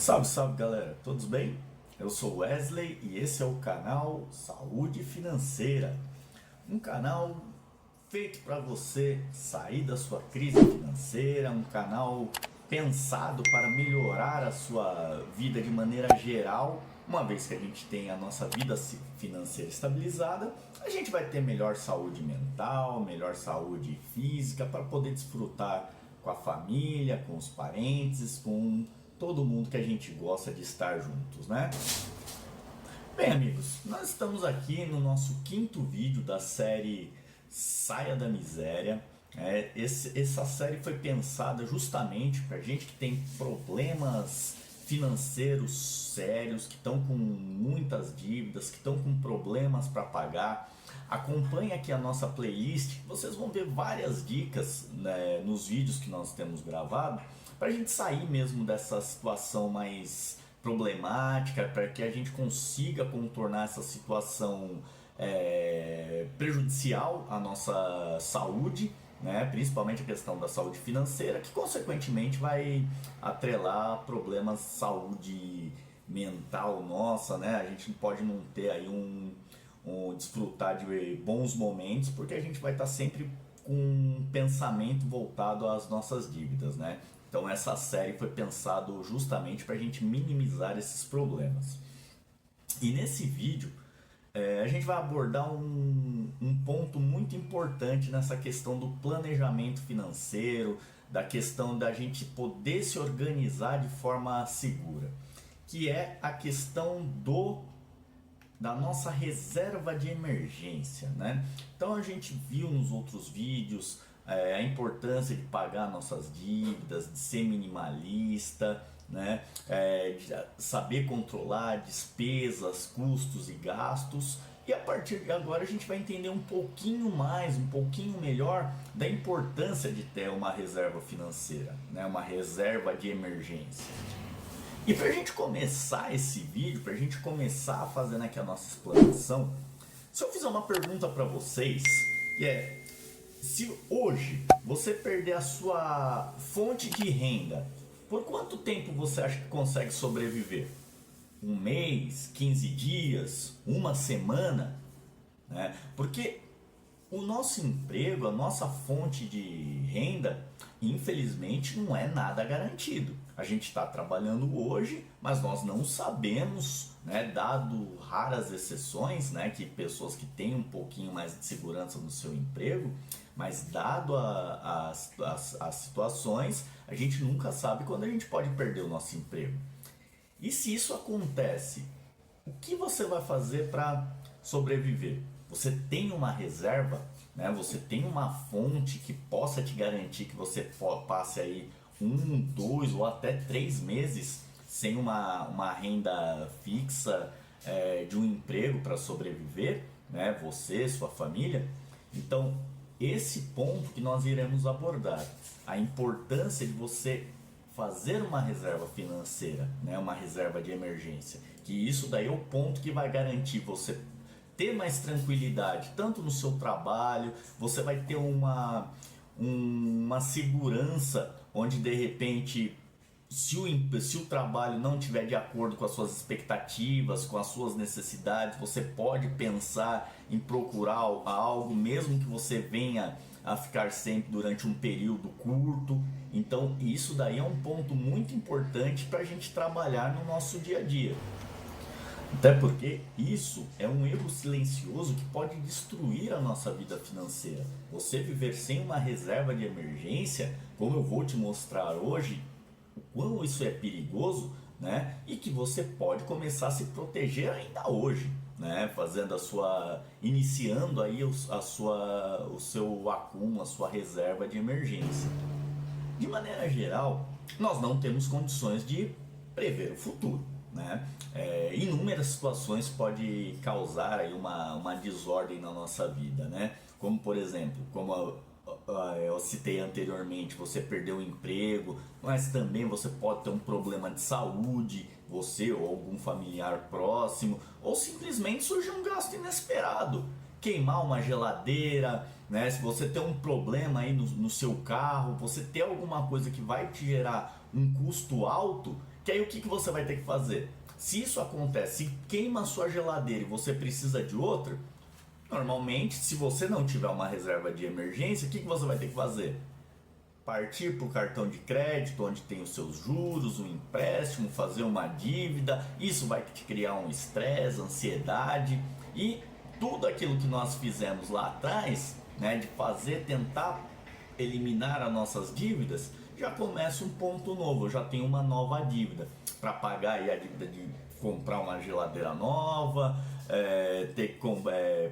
Salve, salve galera, todos bem? Eu sou Wesley e esse é o canal Saúde Financeira, um canal feito para você sair da sua crise financeira, um canal pensado para melhorar a sua vida de maneira geral. Uma vez que a gente tem a nossa vida financeira estabilizada, a gente vai ter melhor saúde mental, melhor saúde física para poder desfrutar com a família, com os parentes, com todo mundo que a gente gosta de estar juntos, né? Bem, amigos, nós estamos aqui no nosso quinto vídeo da série Saia da Miséria. Essa série foi pensada justamente para gente que tem problemas financeiros sérios, que estão com muitas dívidas, que estão com problemas para pagar. Acompanhe aqui a nossa playlist, vocês vão ver várias dicas, né, nos vídeos que nós temos gravado, para a gente sair mesmo dessa situação mais problemática, para que a gente consiga contornar essa situação prejudicial à nossa saúde, né? Principalmente a questão da saúde financeira, que consequentemente vai atrelar problemas de saúde mental nossa, né? A gente pode não ter aí desfrutar de bons momentos, porque a gente vai estar sempre com um pensamento voltado às nossas dívidas, né? Então essa série foi pensado justamente para a gente minimizar esses problemas. E nesse vídeo a gente vai abordar um ponto muito importante nessa questão do planejamento financeiro, da questão da gente poder se organizar de forma segura, que é a questão da nossa reserva de emergência, né? Então a gente viu nos outros vídeos a importância de pagar nossas dívidas, de ser minimalista, né? De saber controlar despesas, custos e gastos. E a partir de agora a gente vai entender um pouquinho mais, um pouquinho melhor da importância de ter uma reserva financeira, né? Uma reserva de emergência. E para a gente começar esse vídeo, para a gente começar fazendo aqui a nossa explanação, se eu fizer uma pergunta para vocês, que é: se hoje você perder a sua fonte de renda, por quanto tempo você acha que consegue sobreviver? Um mês, 15 dias, uma semana? Né? Porque o nosso emprego, a nossa fonte de renda, infelizmente não é nada garantido. A gente está trabalhando hoje, mas nós não sabemos, né, dado raras exceções, né, que pessoas que têm um pouquinho mais de segurança no seu emprego, mas dado as situações, a gente nunca sabe quando a gente pode perder o nosso emprego. E se isso acontece, o que você vai fazer para sobreviver? Você tem uma reserva, né? Você tem uma fonte que possa te garantir que você passe aí 2 ou até 3 meses sem uma renda fixa, de um emprego para sobreviver, né? Você, sua família. Então, esse ponto que nós iremos abordar, a importância de você fazer uma reserva financeira, né? Uma reserva de emergência, que isso daí é o ponto que vai garantir você ter mais tranquilidade, tanto no seu trabalho, você vai ter uma segurança, onde de repente, se o trabalho não estiver de acordo com as suas expectativas, com as suas necessidades, você pode pensar em procurar algo, mesmo que você venha a ficar sempre durante um período curto. Então isso daí é um ponto muito importante para a gente trabalhar no nosso dia a dia. Até porque isso é um erro silencioso que pode destruir a nossa vida financeira. Você viver sem uma reserva de emergência, como eu vou te mostrar hoje, o quão isso é perigoso, né? E que você pode começar a se proteger ainda hoje, né? Iniciando aí o seu acúmulo, a sua reserva de emergência. De maneira geral, nós não temos condições de prever o futuro, né? Inúmeras situações podem causar aí uma desordem na nossa vida, né? Como por exemplo, como eu citei anteriormente, você perdeu o emprego, mas também você pode ter um problema de saúde, você ou algum familiar próximo, ou simplesmente surgir um gasto inesperado, queimar uma geladeira, né? Se você tem um problema aí no seu carro, você ter alguma coisa que vai te gerar um custo alto, Que aí o que você vai ter que fazer? Se isso acontece, se queima a sua geladeira e você precisa de outra, normalmente, se você não tiver uma reserva de emergência, o que você vai ter que fazer? Partir para o cartão de crédito, onde tem os seus juros, um empréstimo, fazer uma dívida. Isso vai te criar um estresse, ansiedade e tudo aquilo que nós fizemos lá atrás, né, de fazer, tentar eliminar as nossas dívidas, já começa um ponto novo. Eu já tenho uma nova dívida para pagar aí a dívida de comprar uma geladeira nova, ter que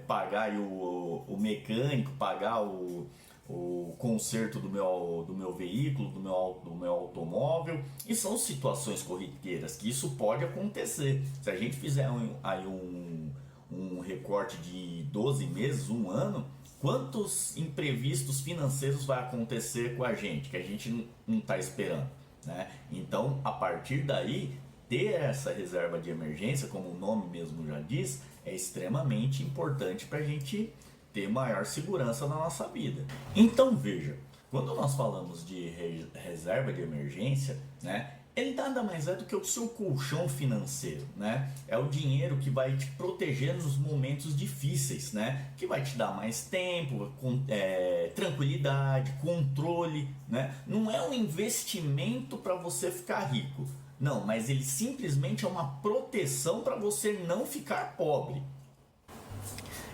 pagar aí o mecânico, pagar o conserto do meu veículo, do meu automóvel. E são situações corriqueiras que isso pode acontecer. Se a gente fizer um recorte de 12 meses, um ano, quantos imprevistos financeiros vai acontecer com a gente, que a gente não está esperando, né? Então, a partir daí, ter essa reserva de emergência, como o nome mesmo já diz, é extremamente importante para a gente ter maior segurança na nossa vida. Então veja, quando nós falamos de reserva de emergência, né, ele nada mais é do que o seu colchão financeiro, né? É o dinheiro que vai te proteger nos momentos difíceis, né? Que vai te dar mais tempo, tranquilidade, controle, né? Não é um investimento para você ficar rico, não, mas ele simplesmente é uma proteção para você não ficar pobre.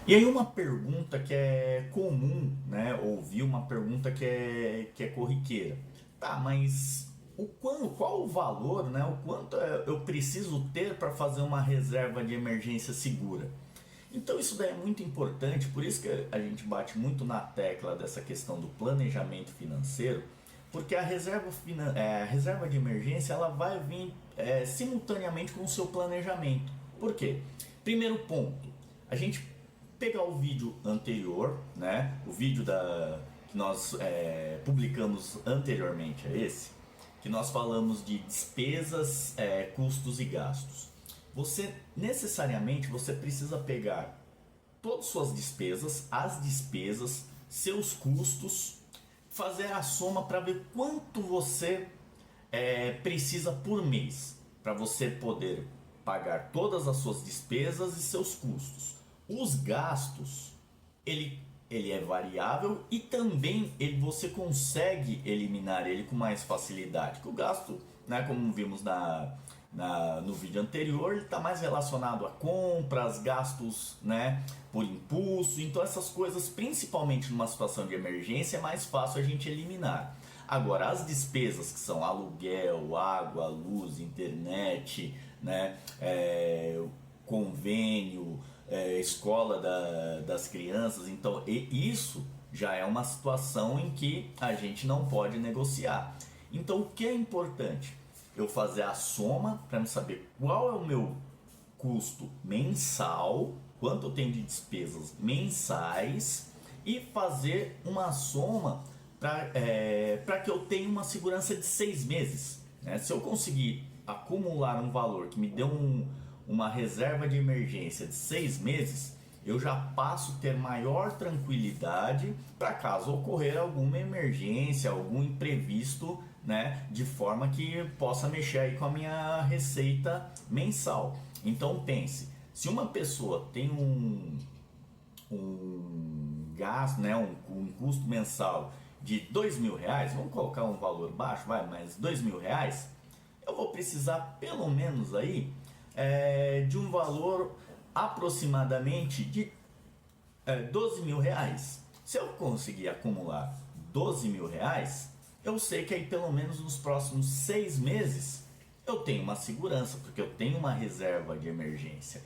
E aí uma pergunta que é comum, né, ouvir, uma pergunta que é corriqueira. Tá, mas qual o valor, né, o quanto eu preciso ter para fazer uma reserva de emergência segura? Então isso daí é muito importante, por isso que a gente bate muito na tecla dessa questão do planejamento financeiro, porque a reserva de emergência ela vai vir simultaneamente com o seu planejamento. Por quê? Primeiro ponto, a gente pegar o vídeo anterior, né, o vídeo que nós publicamos anteriormente a esse, que nós falamos de despesas, custos e gastos. Você necessariamente precisa pegar todas as suas despesas, as despesas, seus custos, fazer a soma para ver quanto você precisa por mês para você poder pagar todas as suas despesas e seus custos. Os gastos, ele é variável e também você consegue eliminar ele com mais facilidade. Que o gasto, né, como vimos no vídeo anterior, ele está mais relacionado a compras, gastos, né, por impulso. Então essas coisas, principalmente numa situação de emergência, é mais fácil a gente eliminar. Agora, as despesas que são aluguel, água, luz, internet, né, convênio, escola das crianças, então isso já é uma situação em que a gente não pode negociar. Então o que é importante? Eu fazer a soma para me saber qual é o meu custo mensal, quanto eu tenho de despesas mensais e fazer uma soma para que eu tenha uma segurança de 6 meses. Né? Se eu conseguir acumular um valor que me dê uma reserva de emergência de 6 meses, eu já passo a ter maior tranquilidade para caso ocorrer alguma emergência, algum imprevisto, né, de forma que possa mexer aí com a minha receita mensal. Então pense, se uma pessoa tem um gasto, né, um custo mensal de R$ 2.000, vamos colocar um valor baixo, mas R$ 2.000, eu vou precisar pelo menos aí de um valor aproximadamente de R$ 12.000. Se eu conseguir acumular R$ 12.000, eu sei que aí pelo menos nos próximos 6 meses eu tenho uma segurança, porque eu tenho uma reserva de emergência.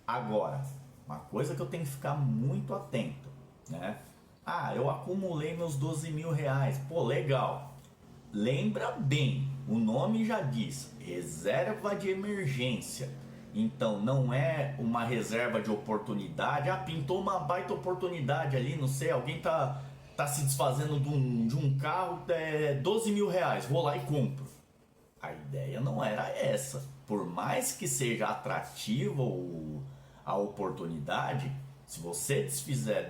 Agora, uma coisa que eu tenho que ficar muito atento, né? Eu acumulei meus R$ 12.000, pô, legal. Lembra bem, o nome já diz, reserva de emergência. Então não é uma reserva de oportunidade. Pintou uma baita oportunidade ali, não sei, alguém tá se desfazendo de um carro, R$ 12.000, vou lá e compro. A ideia não era essa. Por mais que seja atrativa a oportunidade, se você desfizer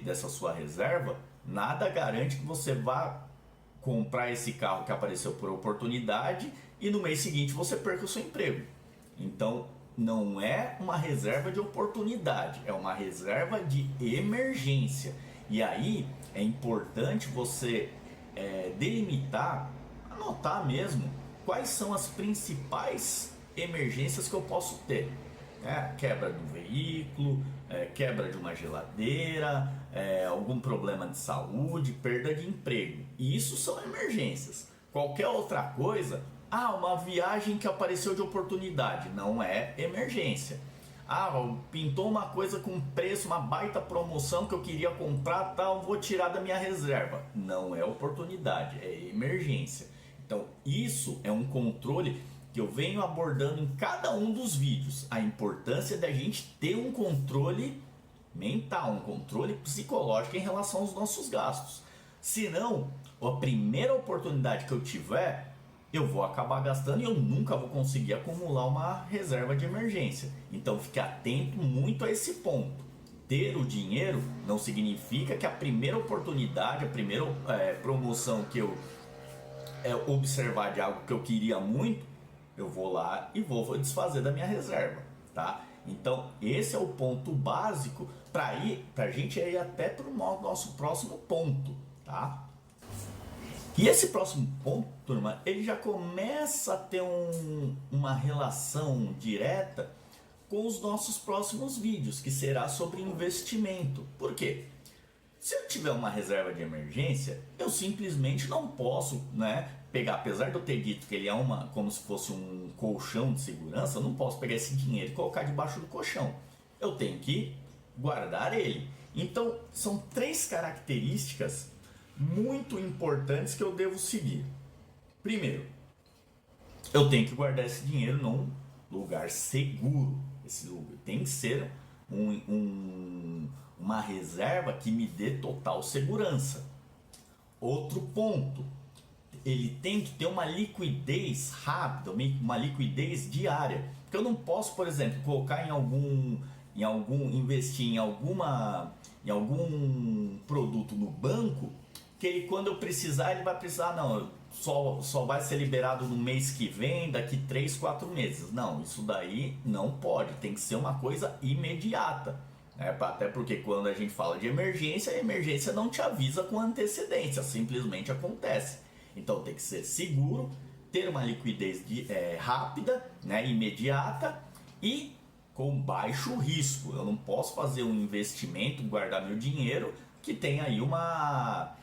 dessa sua reserva, nada garante que você vá comprar esse carro que apareceu por oportunidade e no mês seguinte você perca o seu emprego. Então, não é uma reserva de oportunidade, é uma reserva de emergência. E aí é importante você delimitar, anotar mesmo quais são as principais emergências que eu posso ter. Quebra de um veículo, quebra de uma geladeira, algum problema de saúde, perda de emprego. E isso são emergências. Qualquer outra coisa, uma viagem que apareceu de oportunidade, não é emergência. Pintou uma coisa com preço, uma baita promoção que eu queria comprar, tal, vou tirar da minha reserva. Não é oportunidade, é emergência. Então isso é um controle que eu venho abordando em cada um dos vídeos. A importância da gente ter um controle mental, um controle psicológico em relação aos nossos gastos. Senão, a primeira oportunidade que eu tiver, eu vou acabar gastando e eu nunca vou conseguir acumular uma reserva de emergência. Então fique atento muito a esse ponto. Ter o dinheiro não significa que a primeira oportunidade, a primeira promoção que eu observar de algo que eu queria muito, eu vou lá e vou desfazer da minha reserva, tá? Então esse é o ponto básico para a gente ir até para o nosso próximo ponto, tá? E esse próximo ponto, turma, ele já começa a ter uma relação direta com os nossos próximos vídeos, que será sobre investimento. Por quê? Se eu tiver uma reserva de emergência, eu simplesmente não posso, pegar, apesar de eu ter dito que ele é como se fosse um colchão de segurança, eu não posso pegar esse dinheiro e colocar debaixo do colchão. Eu tenho que guardar ele. Então, são 3 características muito importantes que eu devo seguir. Primeiro, eu tenho que guardar esse dinheiro num lugar seguro. Esse lugar tem que ser uma reserva que me dê total segurança. Outro ponto, ele tem que ter uma liquidez rápida, uma liquidez diária. Porque eu não posso, por exemplo, colocar investir em algum produto no banco que ele, quando eu precisar, ele vai precisar, só vai ser liberado no mês que vem, daqui 3, 4 meses. Não, isso daí não pode, tem que ser uma coisa imediata. Até porque quando a gente fala de emergência, a emergência não te avisa com antecedência, simplesmente acontece. Então tem que ser seguro, ter uma liquidez rápida, imediata e com baixo risco. Eu não posso fazer um investimento, guardar meu dinheiro que tem aí uma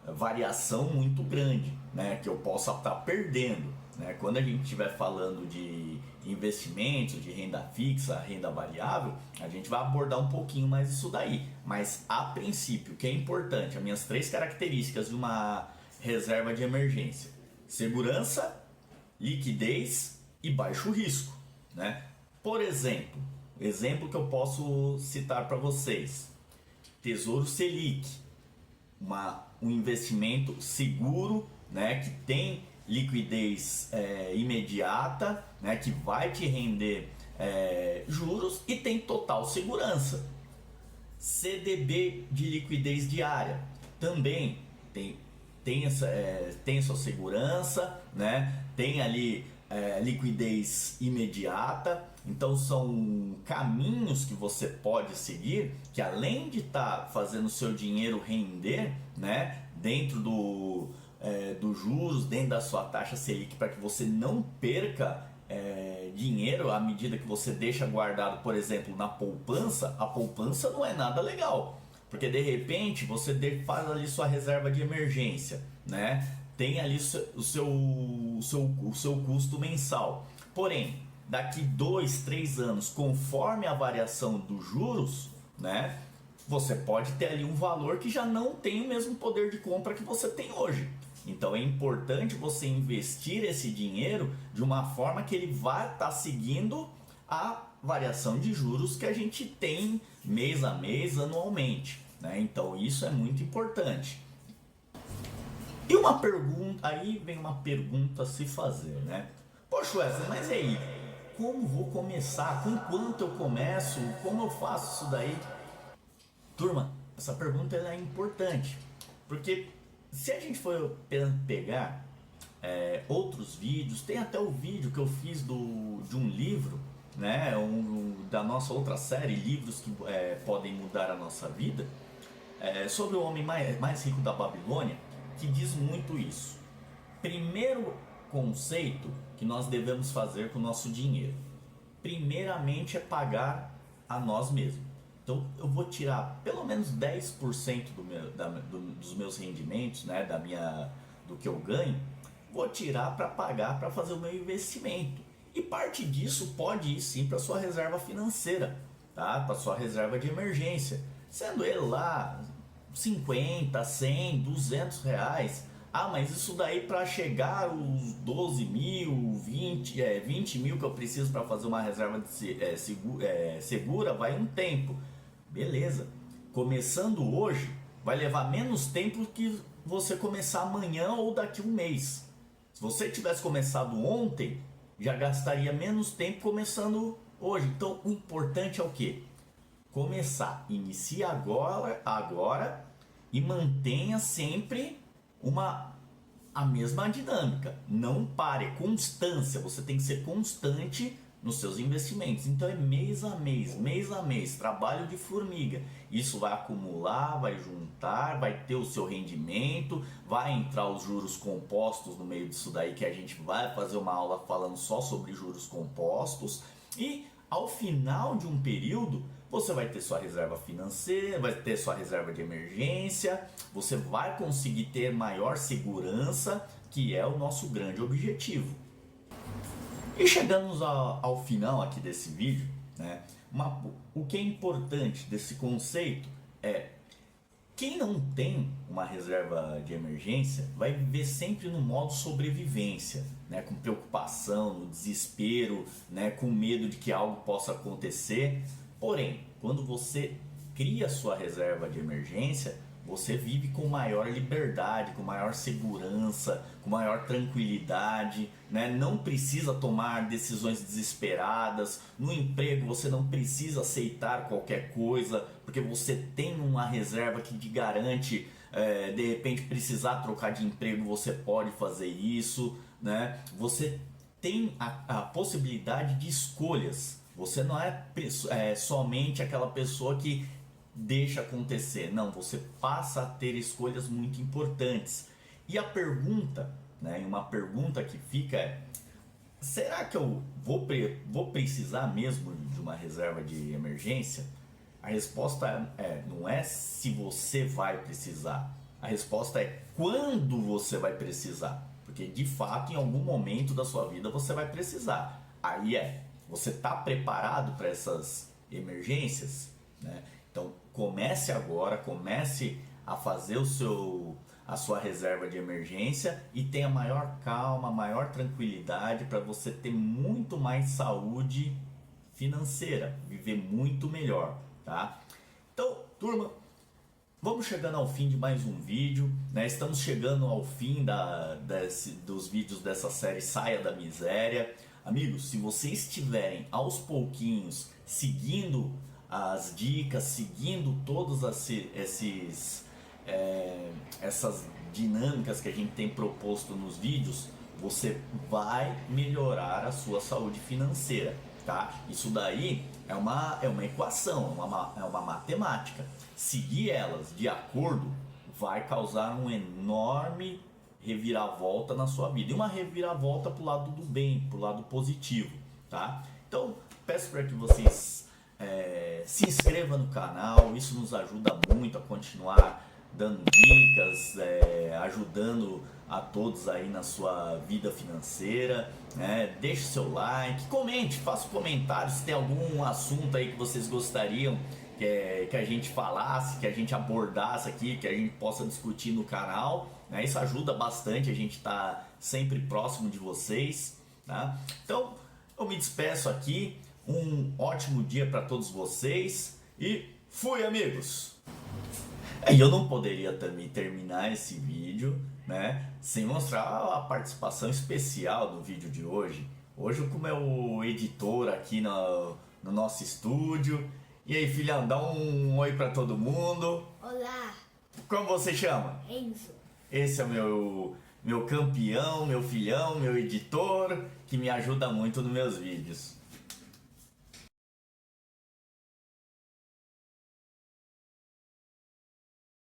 variação muito grande, que eu possa estar perdendo. Quando a gente estiver falando de investimentos, de renda fixa, renda variável, a gente vai abordar um pouquinho mais isso daí. Mas a princípio, o que é importante, as minhas 3 características de uma reserva de emergência: segurança, liquidez e baixo risco. Por exemplo, exemplo que eu posso citar para vocês: Tesouro Selic, um investimento seguro, que tem liquidez imediata, que vai te render juros e tem total segurança. CDB de liquidez diária também tem sua segurança, tem ali liquidez imediata. Então são caminhos que você pode seguir, que além de estar fazendo o seu dinheiro render, dentro dos juros, dentro da sua taxa Selic, para que você não perca dinheiro à medida que você deixa guardado, por exemplo, na poupança. A poupança não é nada legal, porque de repente você faz ali sua reserva de emergência, tem ali o seu custo mensal. Porém, daqui 2, 3 anos, conforme a variação dos juros, você pode ter ali um valor que já não tem o mesmo poder de compra que você tem hoje. Então é importante você investir esse dinheiro de uma forma que ele vai estar seguindo a variação de juros que a gente tem mês a mês, anualmente. Então isso é muito importante. E aí vem uma pergunta a se fazer, Poxa, Wesley, mas e aí? Como vou começar? Com quanto eu começo? Como eu faço isso daí? Turma, essa pergunta é importante, porque se a gente for pegar outros vídeos, tem até o vídeo que eu fiz de um livro, né, da nossa outra série, livros que podem mudar a nossa vida, sobre o homem mais rico da Babilônia, que diz muito isso. Primeiro conceito que nós devemos fazer com o nosso dinheiro, primeiramente, é pagar a nós mesmos. Então eu vou tirar pelo menos 10% dos meus rendimentos, né, do que eu ganho, vou tirar para pagar, para fazer o meu investimento. E parte disso pode ir sim para sua reserva financeira, tá? Para sua reserva de emergência, sendo ele lá 50, 100, 200 reais. Ah, mas isso daí para chegar os 12 mil, 20 mil que eu preciso para fazer uma reserva segura, vai um tempo. Beleza. Começando hoje, vai levar menos tempo que você começar amanhã ou daqui a um mês. Se você tivesse começado ontem, já gastaria menos tempo começando hoje. Então o importante é o quê? Começar. Inicie agora e mantenha sempre a mesma dinâmica. Não pare, constância. Você tem que ser constante nos seus investimentos. Então é mês a mês, trabalho de formiga. Isso vai acumular, vai juntar, vai ter o seu rendimento, vai entrar os juros compostos no meio disso daí, que a gente vai fazer uma aula falando só sobre juros compostos. E ao final de um período, você vai ter sua reserva financeira, vai ter sua reserva de emergência, você vai conseguir ter maior segurança, que é o nosso grande objetivo. E chegamos ao final aqui desse vídeo, né? O que é importante desse conceito é: quem não tem uma reserva de emergência vai viver sempre no modo sobrevivência, né? Com preocupação, no desespero, né? Com medo de que algo possa acontecer. Porém, quando você cria sua reserva de emergência, você vive com maior liberdade, com maior segurança, com maior tranquilidade, né? Não precisa tomar decisões desesperadas. No emprego você não precisa aceitar qualquer coisa, porque você tem uma reserva que te garante, de repente precisar trocar de emprego, você pode fazer isso, né? Você tem a possibilidade de escolhas. Você não é somente aquela pessoa que deixa acontecer. Não, você passa a ter escolhas muito importantes. E a pergunta, né, uma pergunta que fica é: será que eu vou precisar mesmo de uma reserva de emergência? A resposta não é se você vai precisar. A resposta é quando você vai precisar. Porque de fato, em algum momento da sua vida você vai precisar. Aí você está preparado para essas emergências, né? Então comece agora, comece a fazer a sua reserva de emergência e tenha maior calma, maior tranquilidade para você ter muito mais saúde financeira, viver muito melhor, tá? Então, turma, vamos chegando ao fim de mais um vídeo, né? Estamos chegando ao fim dos vídeos dessa série Saia da Miséria. Amigos, se vocês estiverem aos pouquinhos seguindo as dicas, seguindo todas essas dinâmicas que a gente tem proposto nos vídeos, você vai melhorar a sua saúde financeira, tá? Isso daí é uma equação, é uma matemática. Seguir elas de acordo vai causar um enorme reviravolta na sua vida, e uma reviravolta para o lado do bem, para o lado positivo, tá? Então peço para que vocês se inscrevam no canal. Isso nos ajuda muito a continuar dando dicas, ajudando a todos aí na sua vida financeira, né? Deixe seu like, comente, faça comentários se tem algum assunto aí que vocês gostariam que a gente falasse, que a gente abordasse aqui, que a gente possa discutir no canal, né? Isso ajuda bastante, a gente está sempre próximo de vocês, tá? Então eu me despeço aqui, um ótimo dia para todos vocês e fui, amigos! E eu não poderia também terminar esse vídeo, né, sem mostrar a participação especial do vídeo de hoje. Hoje com o meu editor aqui no nosso estúdio. E aí, filhão, dá um oi pra todo mundo. Olá. Como você chama? Enzo. Esse é o meu meu campeão, meu filhão, meu editor, que me ajuda muito nos meus vídeos.